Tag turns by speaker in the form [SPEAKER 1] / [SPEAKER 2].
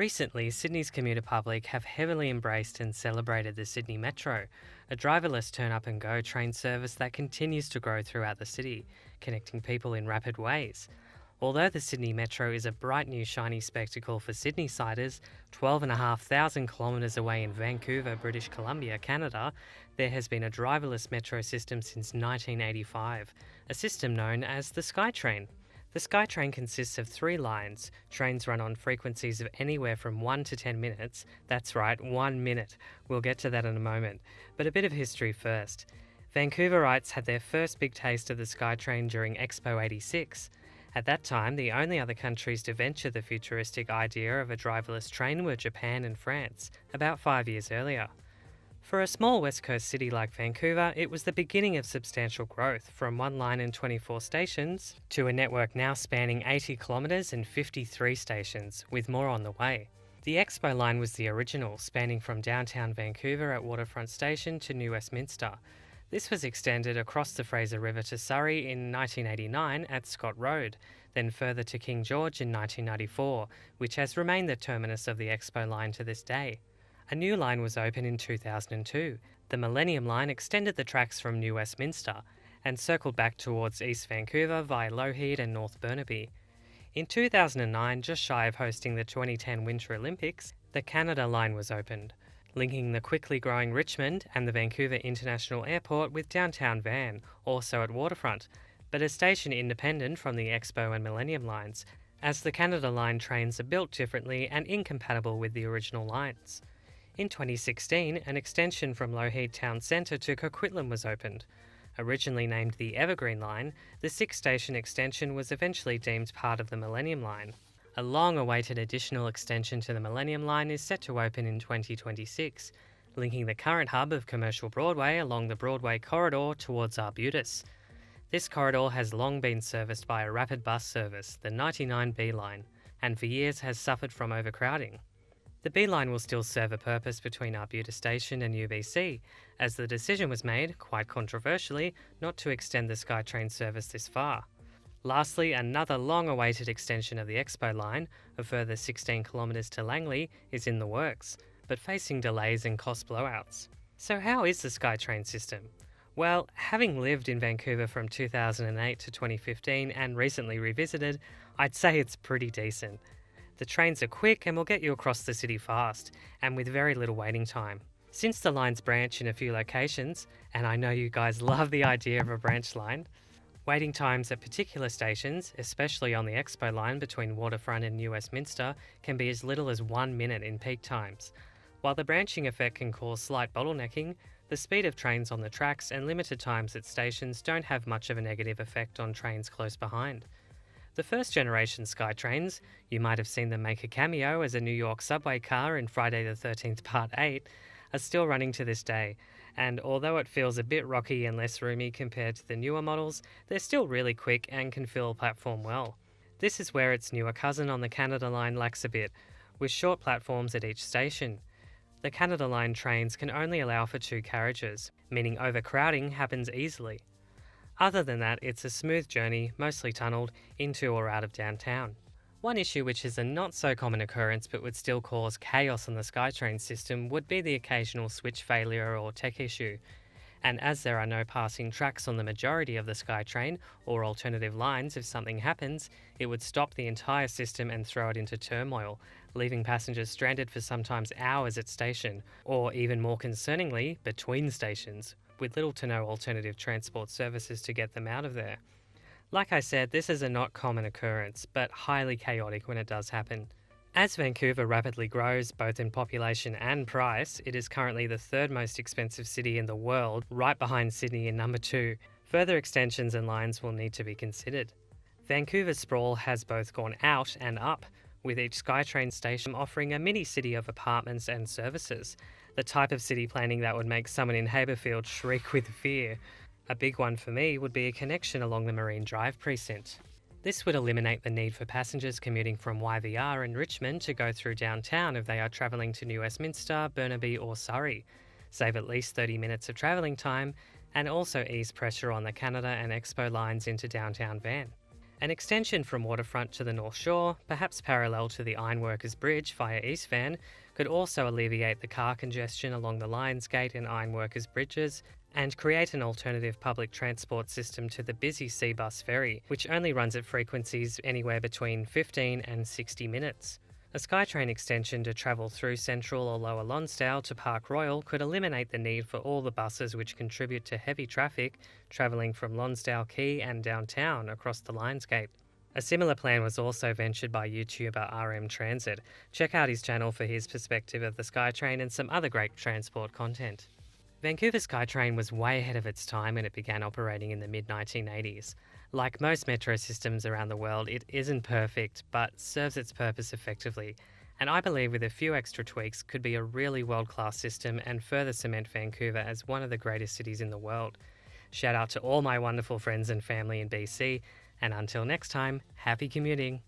[SPEAKER 1] Recently, Sydney's commuter public have heavily embraced and celebrated the Sydney Metro, a driverless turn-up-and-go train service that continues to grow throughout the city, connecting people in rapid ways. Although the Sydney Metro is a bright new shiny spectacle for Sydney-siders, 12,500 kilometres away in Vancouver, British Columbia, Canada, there has been a driverless metro system since 1985, a system known as the Skytrain. The Skytrain consists of 3 lines. Trains run on frequencies of anywhere from 1 to 10 minutes. That's right, 1 minute. We'll get to that in a moment. But a bit of history first. Vancouverites had their first big taste of the Skytrain during Expo 86. At that time, the only other countries to venture the futuristic idea of a driverless train were Japan and France, about 5 years earlier. For a small west coast city like Vancouver, it was the beginning of substantial growth, from 1 line and 24 stations to a network now spanning 80 kilometres and 53 stations, with more on the way. The Expo line was the original, spanning from downtown Vancouver at Waterfront Station to New Westminster. This was extended across the Fraser River to Surrey in 1989 at Scott Road, then further to King George in 1994, which has remained the terminus of the Expo line to this day. A new line was opened in 2002. The Millennium Line extended the tracks from New Westminster and circled back towards East Vancouver via Lougheed and North Burnaby. In 2009, just shy of hosting the 2010 Winter Olympics, the Canada Line was opened, linking the quickly growing Richmond and the Vancouver International Airport with downtown Van, also at Waterfront, but a station independent from the Expo and Millennium Lines, as the Canada Line trains are built differently and incompatible with the original lines. In 2016, an extension from Lougheed Town Centre to Coquitlam was opened. Originally named the Evergreen Line, the 6-station extension was eventually deemed part of the Millennium Line. A long-awaited additional extension to the Millennium Line is set to open in 2026, linking the current hub of Commercial Broadway along the Broadway corridor towards Arbutus. This corridor has long been serviced by a rapid bus service, the 99B line, and for years has suffered from overcrowding. The B line will still serve a purpose between Arbutus Station and UBC, as the decision was made, quite controversially, not to extend the SkyTrain service this far. Lastly, another long-awaited extension of the Expo line, a further 16 kilometres to Langley, is in the works, but facing delays and cost blowouts. So how is the SkyTrain system? Well, having lived in Vancouver from 2008 to 2015 and recently revisited, I'd say it's pretty decent. The trains are quick and will get you across the city fast, and with very little waiting time. Since the lines branch in a few locations, and I know you guys love the idea of a branch line, waiting times at particular stations, especially on the Expo line between Waterfront and New Westminster, can be as little as 1 minute in peak times. While the branching effect can cause slight bottlenecking, the speed of trains on the tracks and limited times at stations don't have much of a negative effect on trains close behind. The first generation SkyTrains, you might have seen them make a cameo as a New York subway car in Friday the 13th Part 8, are still running to this day, and although it feels a bit rocky and less roomy compared to the newer models, they're still really quick and can fill a platform well. This is where its newer cousin on the Canada Line lacks a bit, with short platforms at each station. The Canada Line trains can only allow for 2 carriages, meaning overcrowding happens easily. Other than that, it's a smooth journey, mostly tunnelled, into or out of downtown. One issue which is a not so common occurrence but would still cause chaos on the SkyTrain system would be the occasional switch failure or tech issue. And as there are no passing tracks on the majority of the SkyTrain or alternative lines, if something happens, it would stop the entire system and throw it into turmoil, leaving passengers stranded for sometimes hours at station, or even more concerningly, between stations, with little to no alternative transport services to get them out of there. Like I said, this is a not common occurrence, but highly chaotic when it does happen. As Vancouver rapidly grows, both in population and price, it is currently the 3rd most expensive city in the world, right behind Sydney in number 2. Further extensions and lines will need to be considered. Vancouver's sprawl has both gone out and up, with each SkyTrain station offering a mini-city of apartments and services, the type of city planning that would make someone in Haberfield shriek with fear. A big one for me would be a connection along the Marine Drive precinct. This would eliminate the need for passengers commuting from YVR in Richmond to go through downtown if they are travelling to New Westminster, Burnaby or Surrey, save at least 30 minutes of travelling time, and also ease pressure on the Canada and Expo lines into downtown Van. An extension from waterfront to the North Shore, perhaps parallel to the Ironworkers Bridge via East Van, could also alleviate the car congestion along the Lionsgate and Ironworkers bridges and create an alternative public transport system to the busy Seabus ferry, which only runs at frequencies anywhere between 15 and 60 minutes. A Skytrain extension to travel through Central or Lower Lonsdale to Park Royal could eliminate the need for all the buses which contribute to heavy traffic travelling from Lonsdale Quay and downtown across the Lionsgate. A similar plan was also ventured by YouTuber RM Transit. Check out his channel for his perspective of the Skytrain and some other great transport content. Vancouver Skytrain was way ahead of its time when it began operating in the mid-1980s. Like most metro systems around the world, it isn't perfect, but serves its purpose effectively, and I believe with a few extra tweaks could be a really world-class system and further cement Vancouver as one of the greatest cities in the world. Shout out to all my wonderful friends and family in BC, and until next time, happy commuting!